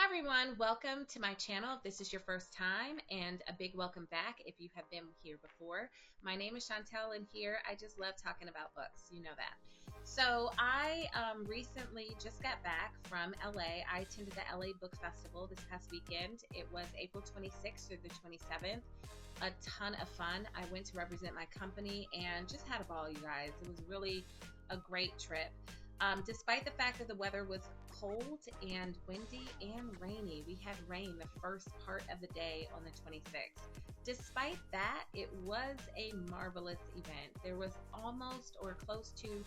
Everyone, welcome to my channel if this is your first time, and a big welcome back if you have been here before. My name is Chantel, and here I just love talking about books. You know that. So I recently just got back from LA. I attended the LA Book Festival this past weekend. It was April 26th through the 27th. A ton of fun. I went to represent my company and just had a ball, you guys. It was really a great trip. Despite the fact that the weather was cold and windy and rainy, we had rain the first part of the day on the 26th. Despite that, it was a marvelous event. There was almost or close to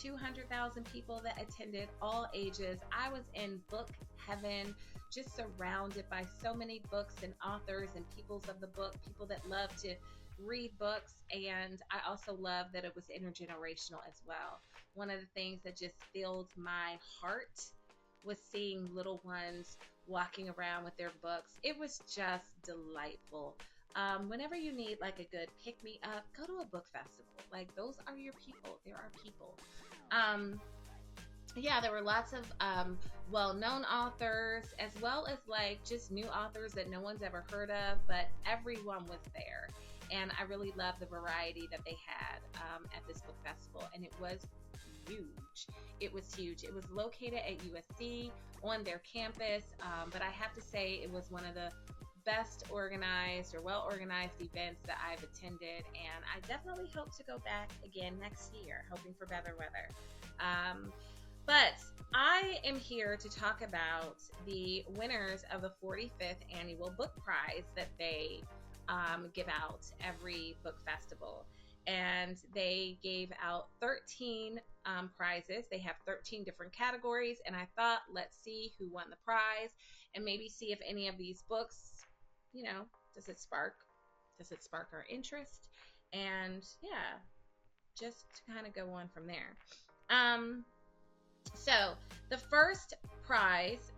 200,000 people that attended, all ages. I was in book heaven, just surrounded by so many books and authors and peoples of the book, people that love to read books. And I also love that it was intergenerational as well. One of the things that just filled my heart was seeing little ones walking around with their books. It was just delightful. Whenever you need like a good pick me up, go to a book festival. Like, those are your people. There are people. Yeah, there were lots of well-known authors, as well as like just new authors that no one's ever heard of, but everyone was there. And I really loved the variety that they had at this book festival. And it was huge. It was huge. It was located at USC on their campus. But I have to say it was one of the best organized or well-organized events that I've attended. And I definitely hope to go back again next year, hoping for better weather. But I am here to talk about the winners of the 45th annual book prize that they give out every book festival. And they gave out 13 prizes. They have 13 different categories. And I thought, let's see who won the prize and maybe see if any of these books, does it spark our interest? And yeah, just to kind of go on from there. So the first prize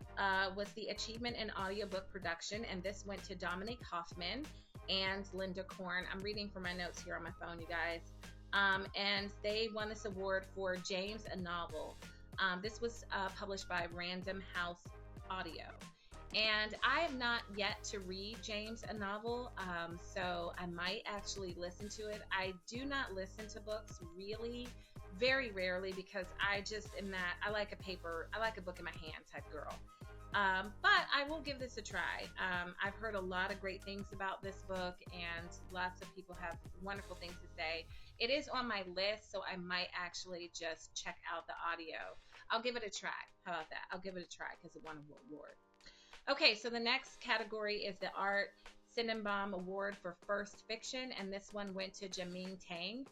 was the Achievement in Audiobook Production, and this went to Dominique Hoffman and Linda Korn. I'm reading from my notes here on my phone, you guys. And they won this award for James, a Novel. This was published by Random House Audio. And I have not yet to read James, a Novel, so I might actually listen to it. I do not listen to books really very rarely because I just am not, I like a book in my hand type girl. But I will give this a try. I've heard a lot of great things about this book, and lots of people have wonderful things to say. It is on my list, so I might actually just check out the audio. I'll give it a try. How about that? I'll give it a try because it won an award. Okay, so the next category is the Art Cinnamon Award for First Fiction, and this one went to Jameen Tang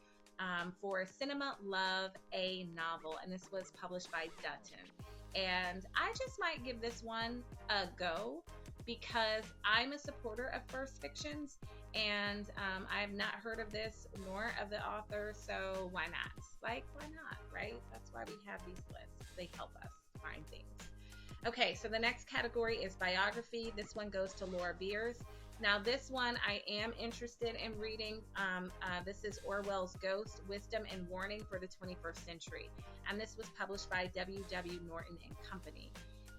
for Cinema Love, a Novel, and this was published by Dutton. And I just might give this one a go because I'm a supporter of first fictions, and I have not heard of this nor of the author, so why not? Like, why not, right? That's why we have these lists. They help us find things. Okay, so the next category is biography. This one goes to Laura Beers. Now, this one I am interested in reading. This is Orwell's Ghost, Wisdom and Warning for the 21st Century. And this was published by W.W. Norton and Company.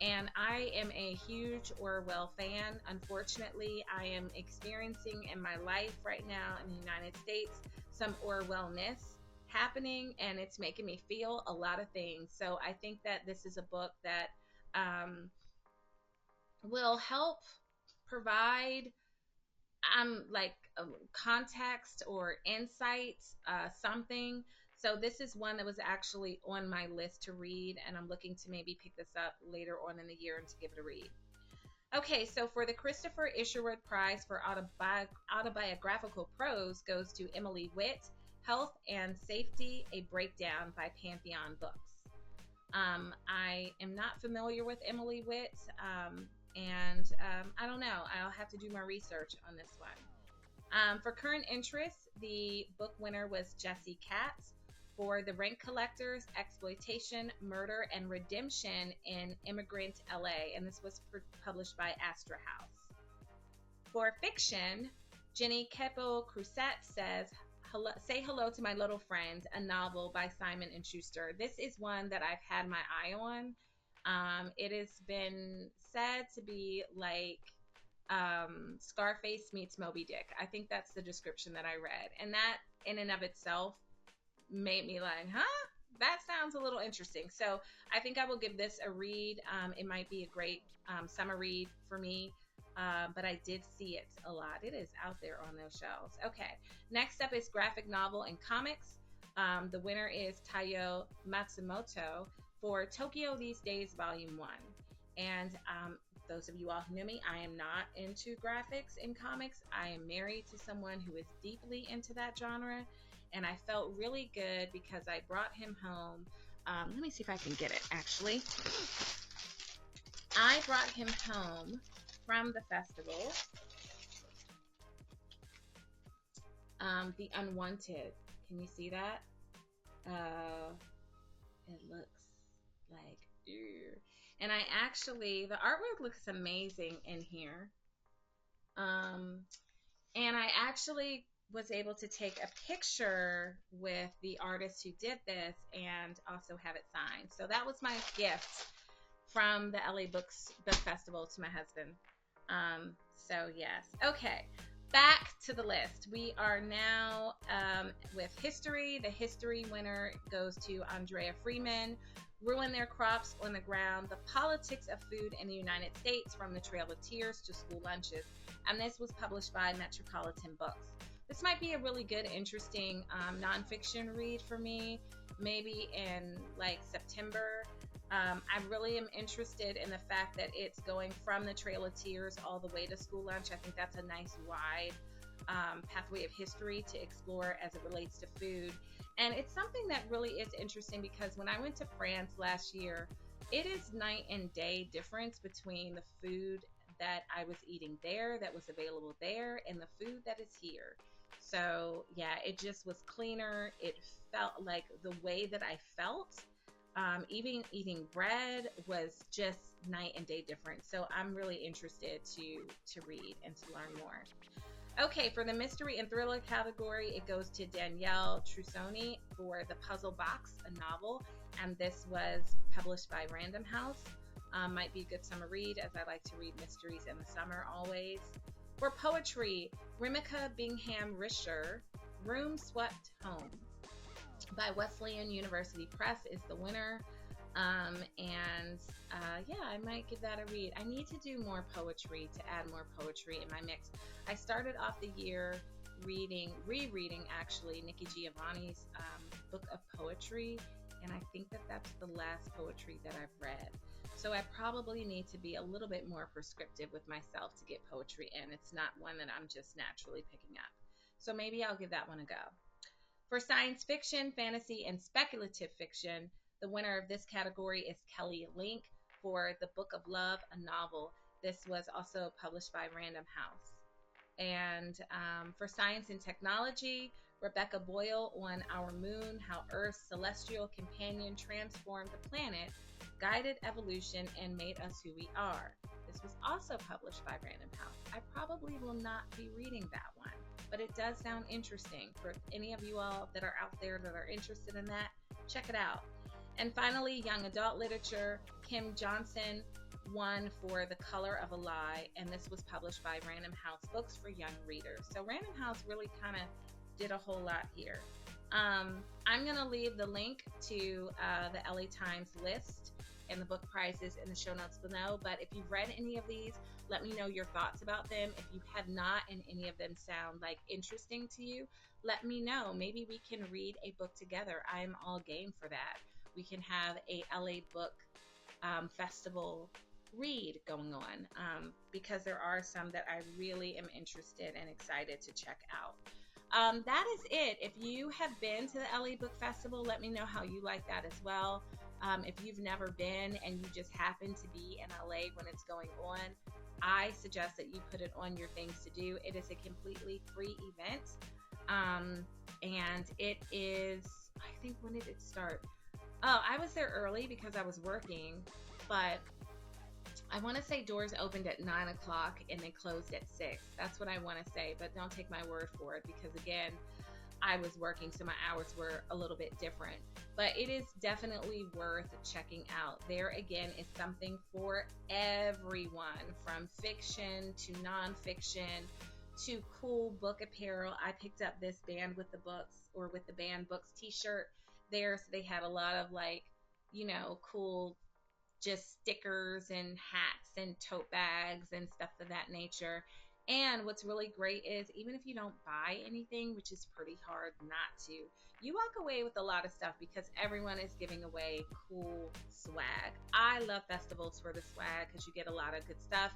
And I am a huge Orwell fan. Unfortunately, I am experiencing in my life right now in the United States some Orwellness happening, and it's making me feel a lot of things. So I think that this is a book that will help provide context or insight, something. So this is one that was actually on my list to read, and I'm looking to maybe pick this up later on in the year and to give it a read. Okay, so for the Christopher Isherwood Prize for Autobiographical Prose goes to Emily Witt, Health and Safety, a Breakdown by Pantheon Books. I am not familiar with Emily Witt, and I don't know. I'll have to do more research on this one. For current interest, the book winner was Jessie Katz for The Rent Collectors, Exploitation, Murder, and Redemption in Immigrant LA, and this was published by Astra House. For fiction, Jenny Keppel-Crusett says, Say Hello to My Little Friend, a novel by Simon & Schuster. This is one that I've had my eye on. It has been said to be like Scarface meets Moby Dick. I think that's the description that I read. And that, in and of itself, made me like, huh? That sounds a little interesting. So I think I will give this a read. It might be a great summer read for me. But I did see it a lot. It is out there on those shelves. Okay. Next up is graphic novel and comics. The winner is Taiyo Matsumoto for Tokyo These Days Volume 1. And those of you all who know me, I am not into graphics in comics. I am married to someone who is deeply into that genre. And I felt really good because I brought him home. Let me see if I can get it, actually. I brought him home from the festival. The Unwanted. Can you see that? It looks like, ew. And I actually, the artwork looks amazing in here. And I actually was able to take a picture with the artist who did this and also have it signed. So that was my gift from the LA Book Festival to my husband. So yes. Okay. Back to the list. We are now with history. The history winner goes to Andrea Freeman. Ruin Their Crops on the Ground, The Politics of Food in the United States from the Trail of Tears to School Lunches. And this was published by Metropolitan Books. This might be a really good, interesting nonfiction read for me, maybe in like September. I really am interested in the fact that it's going from the Trail of Tears all the way to school lunch. I think that's a nice wide pathway of history to explore as it relates to food. And it's something that really is interesting because when I went to France last year, it is night and day difference between the food that I was eating there, that was available there, and the food that is here. So yeah, it just was cleaner. It felt like the way that I felt. Even eating bread was just night and day different. So I'm really interested to read and to learn more. Okay, for the mystery and thriller category, it goes to Danielle Trussoni for The Puzzle Box, a novel, and this was published by Random House. Might be a good summer read, as I like to read mysteries in the summer always. For poetry, Rimika Bingham Risher, Room Swept Home by Wesleyan University Press is the winner. Yeah, I might give that a read. I need to do more poetry, to add more poetry in my mix. I started off the year rereading actually Nikki Giovanni's book of poetry, and I think that that's the last poetry that I've read. So I probably need to be a little bit more prescriptive with myself to get poetry in. It's not one that I'm just naturally picking up. So maybe I'll give that one a go. For science fiction, fantasy, and speculative fiction, the winner of this category is Kelly Link for The Book of Love, a novel. This was also published by Random House. And for science and technology, Rebecca Boyle on Our Moon, How Earth's Celestial Companion Transformed the Planet, Guided Evolution, and Made Us Who We Are. This was also published by Random House. I probably will not be reading that one, but it does sound interesting. For any of you all that are out there that are interested in that, check it out. And finally, young adult literature, Kim Johnson won for The Color of a Lie, and this was published by Random House Books for young readers. So Random House really kind of did a whole lot here. I'm going to leave the link to the LA Times list and the book prizes in the show notes below. But if you've read any of these, let me know your thoughts about them. If you have not and any of them sound like interesting to you, let me know. Maybe we can read a book together. I'm all game for that. We can have a LA Book Festival read going on because there are some that I really am interested and excited to check out. That is it. If you have been to the LA Book Festival, let me know how you like that as well. If you've never been and you just happen to be in LA when it's going on, I suggest that you put it on your things to do. It is a completely free event. And it is, I think, when did it start? Oh, I was there early because I was working, but I want to say doors opened at 9 o'clock and they closed at 6. That's what I want to say, but don't take my word for it because, again, I was working, so my hours were a little bit different. But it is definitely worth checking out. There again is something for everyone, from fiction to nonfiction to cool book apparel. I picked up this band with the books, or with the band books t-shirt there. So they had a lot of like, cool just stickers and hats and tote bags and stuff of that nature. And what's really great is, even if you don't buy anything, which is pretty hard not to, you walk away with a lot of stuff because everyone is giving away cool swag. I love festivals for the swag because you get a lot of good stuff.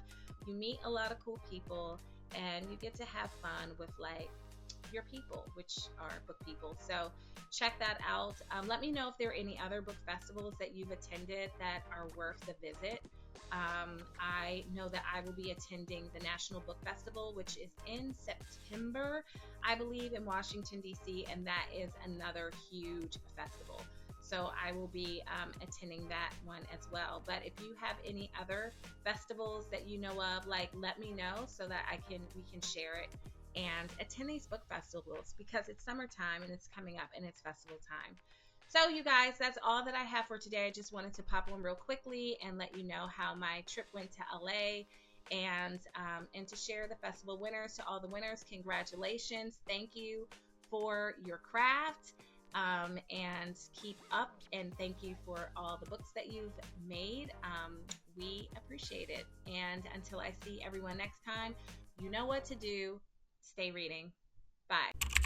You meet a lot of cool people and you get to have fun with like your people, which are book people. So check that out. Let me know if there are any other book festivals that you've attended that are worth the visit. I know that I will be attending the National Book Festival, which is in September, I believe, in Washington, D.C., and that is another huge festival. So I will be attending that one as well. But if you have any other festivals that you know of, like, let me know so that we can share it and attend these book festivals, because it's summertime and it's coming up and it's festival time. So, you guys, that's all that I have for today. I just wanted to pop on real quickly and let you know how my trip went to LA, and to share the festival winners. To all the winners, congratulations. Thank you for your craft, and keep up. And thank you for all the books that you've made. We appreciate it. And until I see everyone next time, you know what to do. Stay reading. Bye.